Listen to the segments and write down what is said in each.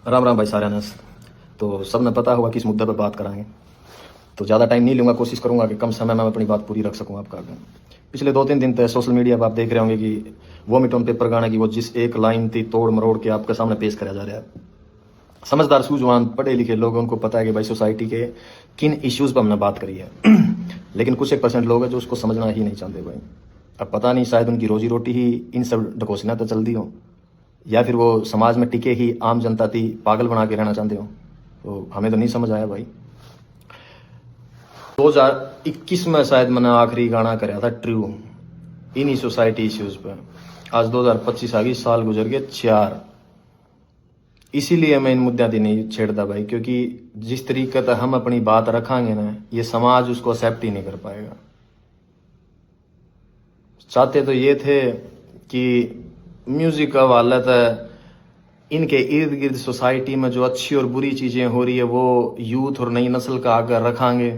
राम राम भाई सारे नस। तो सबने पता होगा किस मुद्दे पर बात कराएंगे, तो ज़्यादा टाइम नहीं लूँगा। कोशिश करूँगा कि कम समय में अपनी बात पूरी रख सकूँ आपका आगे। पिछले 2-3 दिन तक सोशल मीडिया पर आप देख रहे होंगे कि वोमिट ऑन पेपर गाने की वो जिस एक लाइन थी तोड़ मरोड़ के आपके सामने पेश करा जा रहा है। समझदार सूझवान पढ़े लिखे लोग, उनको पता है कि भाई सोसाइटी के किन इश्यूज़ पर हमने बात करी है लेकिन कुछ 1% लोग हैं जो उसको समझना ही नहीं चाहते भाई। अब पता नहीं, शायद उनकी रोजी रोटी ही इन सब ढकोसना तो चलती हो, या फिर वो समाज में टिके ही आम जनता थी पागल बना के रहना चाहते हो। तो हमें तो नहीं समझ आया भाई। 2021 में शायद मैंने आखिरी गाना कराया था ट्रू इन्हीं सोसाइटी इश्यूज पे। आज 2025 आ गई, साल गुजर गए 4। इसीलिए मैं इन मुद्दों की नहीं छेड़ता भाई, क्योंकि जिस तरीके से हम अपनी बात रखांगे ना, ये समाज उसको एक्सेप्ट ही नहीं कर पाएगा। चाहते तो ये थे कि म्यूजिक का वाला था, इनके इर्द गिर्द सोसाइटी में जो अच्छी और बुरी चीजें हो रही है वो यूथ और नई नस्ल का आगे रखांगे,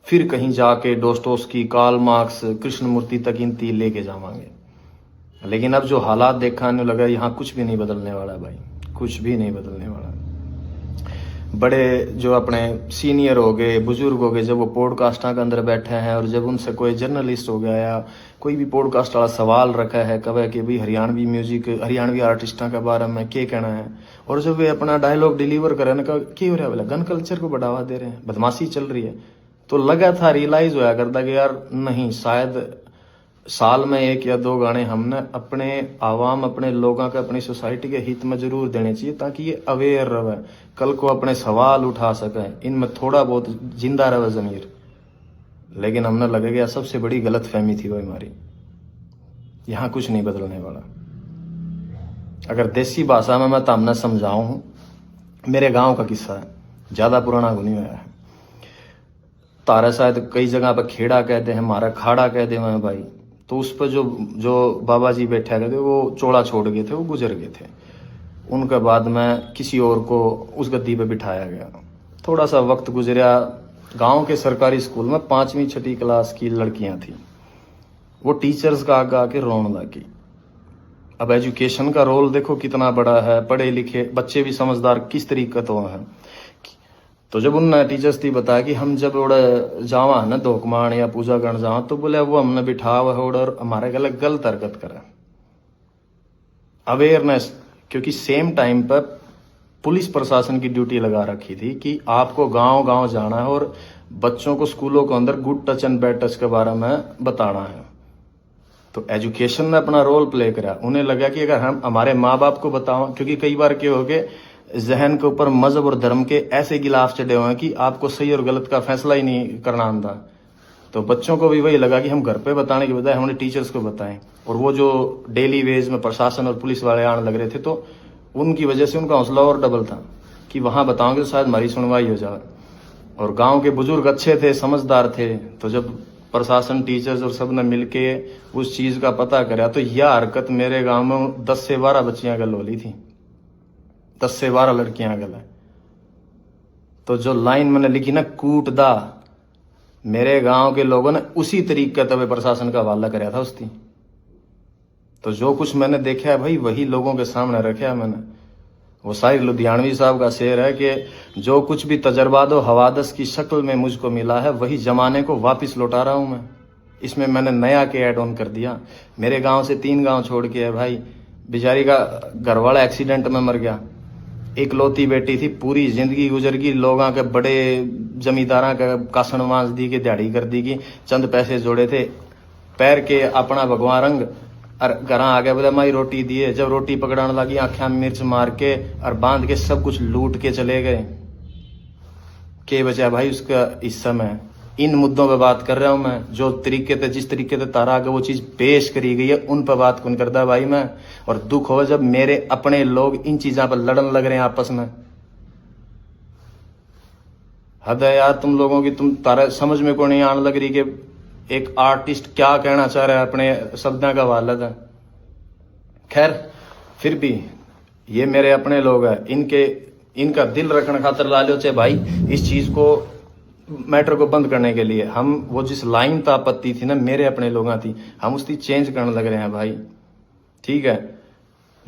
फिर कहीं जाके डोस्टोव्स्की, कार्ल मार्क्स, कृष्णमूर्ति तक इनती लेके जावांगे। लेकिन अब जो हालात देखाने लगा, यहाँ कुछ भी नहीं बदलने वाला भाई, कुछ भी नहीं बदलने वाला। बड़े जो अपने सीनियर हो गए, बुजुर्ग हो गए, जब वो पॉडकास्टा के अंदर बैठे हैं और जब उनसे कोई जर्नलिस्ट हो गया या कोई भी पॉडकास्ट वाला सवाल रखा है कब कि भाई हरियाणवी म्यूजिक, हरियाणवी आर्टिस्टा के बारे में क्या कहना है, और जब वे अपना डायलॉग डिलीवर करे ना, क्या हो रहा है बोला, गन कल्चर को बढ़ावा दे रहे हैं, बदमाशी चल रही है, तो लगा था रियलाइज होया करता कि यार नहीं, शायद साल में 1 या 2 गाने हमने अपने आवाम, अपने लोगों के, अपनी सोसाइटी के हित में जरूर देने चाहिए, ताकि ये अवेयर रहे, कल को अपने सवाल उठा सके, इनमें थोड़ा बहुत जिंदा रहे जमीर। लेकिन हमने लगे गया सबसे बड़ी गलत फहमी थी वो हमारी। यहाँ कुछ नहीं बदलने वाला। अगर देसी भाषा में मैं तो हमने समझाऊं, मेरे गांव का किस्सा है, ज्यादा पुराना नहीं हुआ है। तारा शायद कई जगह पर खेड़ा कहते हैं, हमारा खाड़ा कहते हैं भाई। तो उस पर जो बाबा जी बैठे गए थे, वो चोला छोड़ गए थे, वो गुजर गए थे। उनके बाद में किसी और को उस गद्दी पे बिठाया गया। थोड़ा सा वक्त गुजरा, गांव के सरकारी स्कूल में 5वीं 6ठी क्लास की लड़कियां थी, वो टीचर्स का आगे आके रोने लगी। अब एजुकेशन का रोल देखो कितना बड़ा है, पढ़े लिखे बच्चे भी समझदार किस तरीके तो है। तो जब उन टीचर्स थी बताया कि हम जब उड़े जावा है ना धोकमान या पूजा करने जावा, तो बोले वो हमने बिठा हुआ है और हमारे गले गलत हरकत करे। अवेयरनेस, क्योंकि सेम टाइम पर पुलिस प्रशासन की ड्यूटी लगा रखी थी कि आपको गांव गांव जाना है और बच्चों को स्कूलों के अंदर good touch and bad touch के बारे में बताना है। तो एजुकेशन ने अपना रोल प्ले करा। उन्हें लगा कि अगर हम हमारे माँ बाप को बताओ, क्योंकि कई बार क्या हो गए, जहन के ऊपर मजहब और धर्म के ऐसे गिलाफ चढ़े हुए हैं कि आपको सही और गलत का फैसला ही नहीं करना आता। तो बच्चों को भी वही लगा कि हम घर पे बताने के बजाय हमने टीचर्स को बताएं। और वो जो डेली वेज में प्रशासन और पुलिस वाले आने लग रहे थे, तो उनकी वजह से उनका हौसला और डबल था कि वहां बताओगे तो शायद हमारी सुनवाई हो जाए। और गांव के बुजुर्ग अच्छे थे, समझदार थे, तो जब प्रशासन, टीचर्स और सब ने मिलके उस चीज का पता करा, तो यह हरकत मेरे गांव में 10 से 12 बच्चियां गल होली थी, 10 से 12 लड़कियां गल है। तो जो लाइन मैंने लिखी ना, कूट दा, मेरे गांव के लोगों ने उसी तरीके तब प्रशासन का हवाला कराया था उसकी। तो जो कुछ मैंने देखा है भाई, वही लोगों के सामने रखा है मैंने। वो शायर लुधियानवी साहब का शेर है कि जो कुछ भी तजर्बा दो हवादस की शक्ल में मुझको मिला है, वही जमाने को वापस लौटा रहा हूं मैं। इसमें मैंने नया के ऐड ऑन कर दिया। मेरे गांव से 3 गांव छोड़ के है भाई, बेचारी का घरवाला एक्सीडेंट में मर गया, इकलौती बेटी थी, पूरी जिंदगी गुजर गई, लोगों के बड़े जमींदारा का कासन मांस दी के, दिहाड़ी कर दी की, चंद पैसे जोड़े थे, पैर के अपना भगवान रंग और घर आ गया, बोले माई रोटी दिए। जब रोटी पकड़ाने लगी, आंखें में मिर्च मार के और बांध के सब कुछ लूट के चले गए। के बचा भाई उसका हिस्सा में। इन मुद्दों पे बात कर रहा हूं मैं, जो तरीके से, जिस तरीके से तारा आगे वो चीज पेश करी गई है, उन पर बात कौन करता भाई मैं। और दुख हो जब मेरे अपने लोग इन चीजों पर लड़न लग रहे हैं आपस में। हद है यार तुम लोगों की, तुम तारा समझ में को नहीं आने लग रही कि एक आर्टिस्ट क्या कहना चाह रहा है अपने शब्दों का वालद है। खैर, फिर भी ये मेरे अपने लोग हैं, इनका दिल रखने खातर ला लो चाहे भाई, इस चीज को, मैटर को बंद करने के लिए हम वो जिस लाइन तो आपत्ति थी ना, मेरे अपने लोगों थी, हम उसकी चेंज करने लग रहे हैं भाई। ठीक है,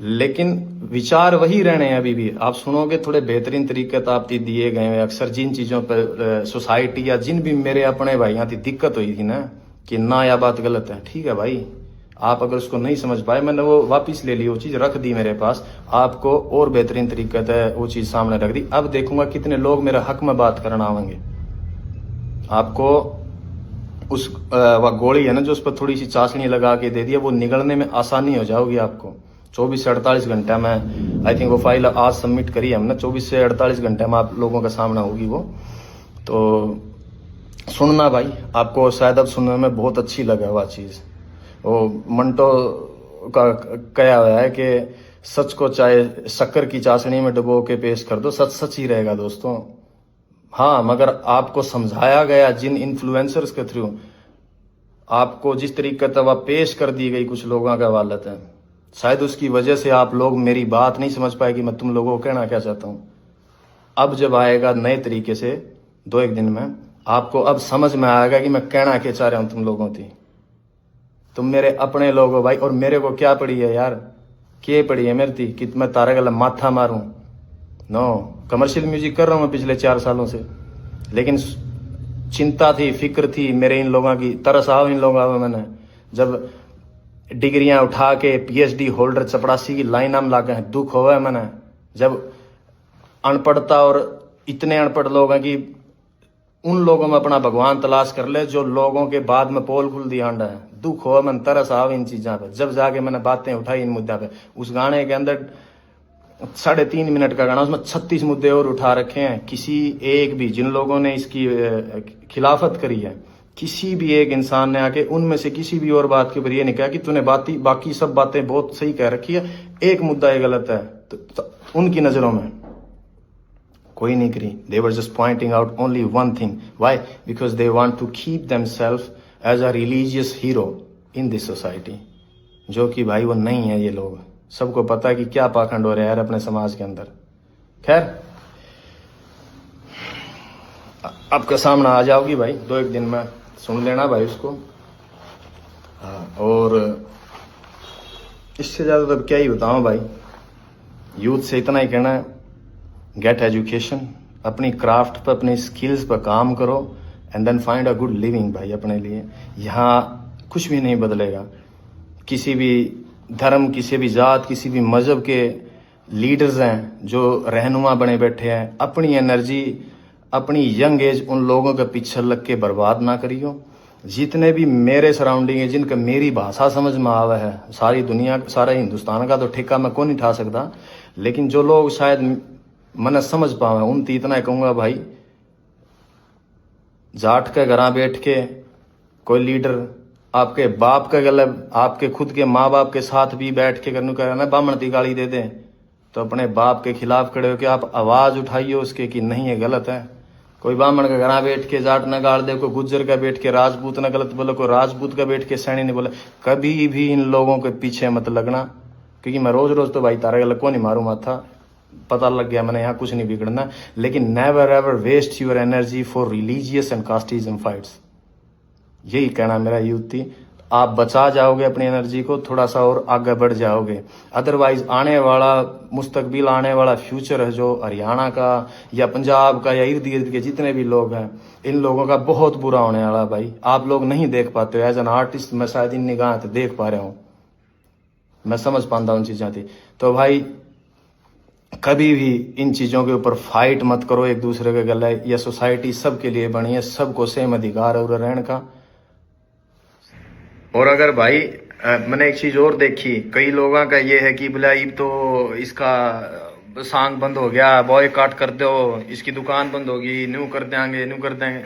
लेकिन विचार वही रहने हैं अभी भी। आप सुनोगे थोड़े बेहतरीन तरीके तो आप दिए गए हैं। अक्सर जिन चीज़ों पर सोसाइटी या जिन भी मेरे अपने भाइयों की दिक्कत हुई थी ना कि ना यह बात गलत है, ठीक है भाई, आप अगर उसको नहीं समझ पाए, मैंने वो वापस ले ली, वो चीज़ रख दी मेरे पास, आपको और बेहतरीन तरीके से वो चीज़ सामने रख दी। अब देखूंगा कितने लोग मेरे हक में बात करना आवेंगे। आपको उस वह गोली है ना जो उस पर थोड़ी सी चाशनी लगा के दे दिया, वो निगलने में आसानी हो जाओगी आपको। 24 से 48 घंटे में, आई थिंक वो फाइल आज सबमिट करी है हमने, 24 से 48 घंटे में आप लोगों के सामने होगी वो। तो सुनना भाई, आपको शायद अब सुनने में बहुत अच्छी लगे वह चीज़। वो मंटो का कहा हुआ है कि सच को चाहे शक्कर की चाशनी में डुबो के पेश कर दो, सच सच ही रहेगा दोस्तों। हाँ, मगर आपको समझाया गया जिन इन्फ्लुएंसर्स के थ्रू, आपको जिस तरीके से वह पेश कर दी गई कुछ लोगों का वालत है, शायद उसकी वजह से आप लोग मेरी बात नहीं समझ पाए कि मैं तुम लोगों को कहना क्या चाहता हूँ। अब जब आएगा नए तरीके से 2-1 दिन में, आपको अब समझ में आएगा कि मैं कहना क्या चाह रहा हूँ तुम लोगों की। तुम मेरे अपने लोग हो भाई, और मेरे को क्या पड़ी है यार, क्या पड़ी है मेरी थी कि मैं तारे गला माथा मारूं? नो, कमर्शियल म्यूजिक कर रहा हूं मैं पिछले 4 सालों से, लेकिन चिंता थी, फिक्र थी मेरे इन लोगों की, तरस आओ इन लोगों में। मैंने जब डिग्रियां उठा के पीएचडी होल्डर चपड़ासी की लाइन नाम लागे हैं, दुख होगा है मैंने। जब अनपढ़ता, और इतने अनपढ़ लोग हैं कि उन लोगों में अपना भगवान तलाश कर ले जो लोगों के बाद में पोल खुल दिया अंडा है। दुख हो, मन तरस आओ इन चीज़ों पे। जब जाके मैंने बातें उठाई इन मुद्दा पे, उस गाने के अंदर 3.5 मिनट का गाना, उसमें 36 मुद्दे और उठा रखे हैं। किसी एक भी, जिन लोगों ने इसकी खिलाफत करी है, किसी भी एक इंसान ने आके उनमें से किसी भी और बात के ऊपर ये नहीं कहा कि तूने बाकी सब बातें बहुत सही कह रखी है, एक मुद्दा ये गलत है। तो उनकी नज़रों में कोई नहीं करी। They were just pointing out only one thing. Why? Because they want to keep themselves as a religious hero in this society. जो कि भाई वो नहीं है ये लोग। सबको पता है कि क्या पाखंड हो रहा है यार अपने समाज के अंदर। खैर, आपका सामना आ जाओगी भाई 2-1 दिन में, सुन लेना भाई उसको। और इससे ज़्यादा तो क्या ही बताऊँ भाई, यूथ से इतना ही कहना है, गेट एजुकेशन, अपनी क्राफ्ट पर, अपनी स्किल्स पर काम करो, and then find a good living भाई अपने लिए। यहाँ कुछ भी नहीं बदलेगा। किसी भी धर्म, किसी भी जात, किसी भी मजहब के लीडर्स हैं जो रहनुमा बने बैठे हैं, अपनी एनर्जी, अपनी यंग एज उन लोगों के पीछे लग के बर्बाद ना करियो। जितने भी मेरे सराउंडिंग है, जिनका मेरी भाषा समझ में आवा है, सारी दुनिया, सारा हिंदुस्तान का तो ठेका मैं कौन नहीं उठा सकता, लेकिन जो लोग शायद मन समझ पावे, उन इतना कहूँगा भाई, जाट के घर बैठ के कोई लीडर आपके बाप के गले, आपके खुद के माँ बाप के साथ भी बैठ के करने का बामण ती गाली दे दे, तो अपने बाप के खिलाफ खड़े होकर आप आवाज उठाइए उसके कि नहीं ये गलत है। कोई ब्राह्मण का घर बैठ के जाट न गाड़ दे, कोई गुज्जर का बैठ के राजपूत न गलत बोले, कोई राजपूत का बैठ के सैनी नहीं बोले। कभी भी इन लोगों के पीछे मत लगना, क्योंकि मैं रोज रोज तो भाई तारे गलत को नहीं मारू माथा, पता लग गया मैंने यहाँ कुछ नहीं बिगड़ना। लेकिन never ever waste your energy for religious and casteism fights. यही कहना मेरा यूथ थी। आप बचा जाओगे अपनी एनर्जी को, थोड़ा सा और आगे बढ़ जाओगे। अदरवाइज आने वाला मुस्तकबिल, आने वाला फ्यूचर है जो हरियाणा का या पंजाब का या इर्द गिर्द के जितने भी लोग हैं, इन लोगों का बहुत बुरा होने वाला भाई। आप लोग नहीं देख पाते हो। एज एन आर्टिस्ट मैं शायद इन निगाह से देख पा रहा हूँ, मैं समझ पाता हूँ चीज़ें थी। तो भाई कभी भी इन चीज़ों के ऊपर फाइट मत करो एक दूसरे के गले। यह सोसाइटी सबके लिए बनी है, सबको सेम अधिकार है रहने का। और अगर भाई मैंने एक चीज और देखी, कई लोगों का ये है कि बुलाई तो इसका सांग बंद हो गया, बॉयकॉट कर दो, इसकी दुकान बंद होगी, न्यू कर देंगे, न्यू कर देंगे।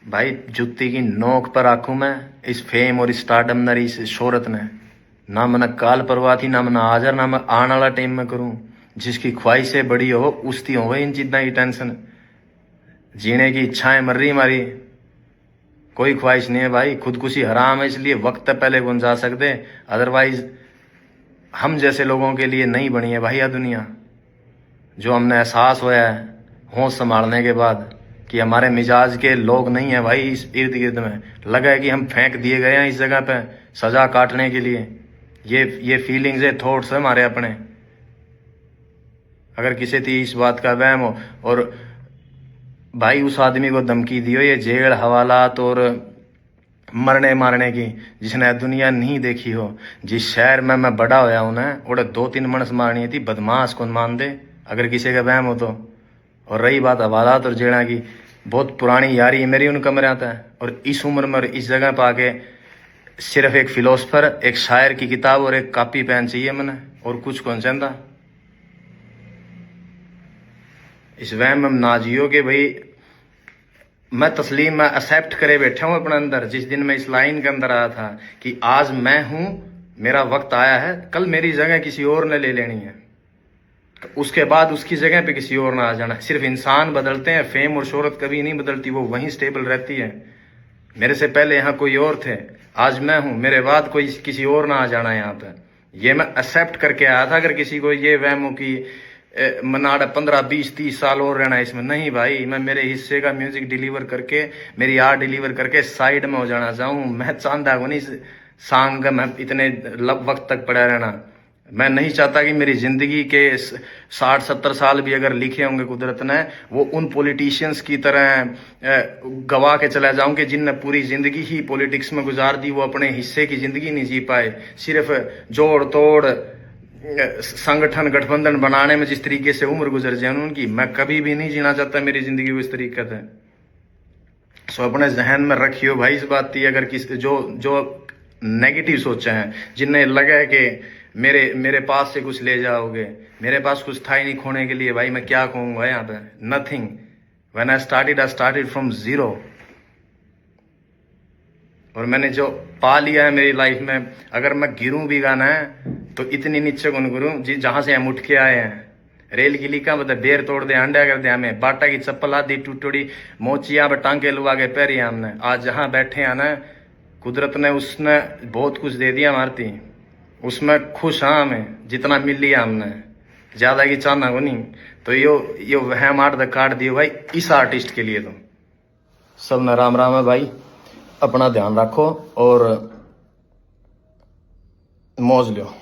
भाई जुत्ती की नोक पर आंखों में इस फेम और इस स्टारडम ने, इस शोहरत ने, ना मैंने काल परवाह थी, ना मैंने हाजर, ना मैं आने वाला टाइम में करूं। जिसकी ख्वाहिशें बड़ी हो उसकी हो इन चीज़ों की टेंशन। जीने की इच्छाएं मर रही हमारी, कोई ख्वाहिश नहीं है भाई। खुदकुशी हराम है, इसलिए वक्त पहले कौन जा सकते, अदरवाइज हम जैसे लोगों के लिए नहीं बनी है भाई यह दुनिया। जो हमने एहसास हुआ है होश संभालने के बाद कि हमारे मिजाज के लोग नहीं है भाई इस इर्द गिर्द में। लगा है कि हम फेंक दिए गए हैं इस जगह पे सजा काटने के लिए। ये फीलिंग्स है, थॉट्स है हमारे अपने। अगर किसी थी इस बात का वहम हो, और भाई उस आदमी को धमकी दियो ये जेल हवालात और मरने मारने की, जिसने दुनिया नहीं देखी हो। जिस शहर में मैं बड़ा होया हूं ना, उड़े 2-3 मनस मारनी थी, बदमाश कौन मान दे अगर किसी का वहम हो तो। और रही बात हवालात और जेड़ा की, बहुत पुरानी यारी है मेरी उन कमरे आता है। और इस उम्र में और इस जगह पर आके सिर्फ एक फिलोसफर, एक शायर की किताब और एक कॉपी पेन चाहिए मैंने, और कुछ कौन चाहता। इस वहम में ना जियो कि भाई मैं तस्लीम, मैं एक्सेप्ट करे बैठा हूं अपने अंदर। जिस दिन मैं इस लाइन के अंदर आया था कि आज मैं हूं, मेरा वक्त आया है, कल मेरी जगह किसी और ने ले लेनी है, तो उसके बाद उसकी जगह पे किसी और ना आ जाना। सिर्फ इंसान बदलते हैं, फेम और शोहरत कभी नहीं बदलती, वो वहीं स्टेबल रहती है। मेरे से पहले यहाँ कोई और थे, आज मैं हूं, मेरे बाद कोई किसी और ना आ जाना यहाँ पे। ये मैं एक्सेप्ट करके आया था। अगर किसी को ये वहम हो कि मनाड़ा 15-20-30 साल और रहना है इसमें, नहीं भाई, मैं मेरे हिस्से का म्यूजिक डिलीवर करके, मेरी आर्ट डिलीवर करके साइड में हो जाना चाहूँ। मैं चाहता हूँ नहीं सांग का मैं इतने वक्त तक पड़ा रहना। मैं नहीं चाहता कि मेरी जिंदगी के 60-70 साल भी अगर लिखे होंगे कुदरत ने, वो उन पॉलिटिशियंस की तरह गवा के चला जाऊं कि जिनने पूरी जिंदगी ही पॉलिटिक्स में गुजार दी, वो अपने हिस्से की जिंदगी नहीं जी पाए। सिर्फ जोड़ तोड़ संगठन गठबंधन बनाने में जिस तरीके से उम्र गुजर जाए उनकी, मैं कभी भी नहीं जीना चाहता मेरी जिंदगी को इस तरीके से। सो अपने जहन में रखियो भाई इस बात की। अगर किस जो नेगेटिव सोचे हैं, जिन्हें लगा है कि मेरे पास से कुछ ले जाओगे, मेरे पास कुछ था ही नहीं खोने के लिए, भाई मैं क्या कहूंगा यहाँ पे, nothing. When I started from zero. और मैंने जो पा लिया है मेरी लाइफ में, अगर मैं गिरूं भी गाना है तो इतनी नीचे कौन गिरूं जहां से हम उठ के आए हैं। रेल की लीका मतलब बेर तोड़ दे, अंडा कर दे हमें, बाटा की चप्पल आदि टूटोड़ी मोचिया पे टांके लुआ के पैरी हमने। आज जहां बैठे हैं ना, कुदरत ने उसने बहुत कुछ दे दिया मारती, उसमें खुश हाँ हमें जितना मिल लिया हमने, ज्यादा की चाहना को नहीं। तो यो वहम आर्ट द काट दियो भाई इस आर्टिस्ट के लिए। तो सब न राम राम है भाई, अपना ध्यान रखो और मौज लो।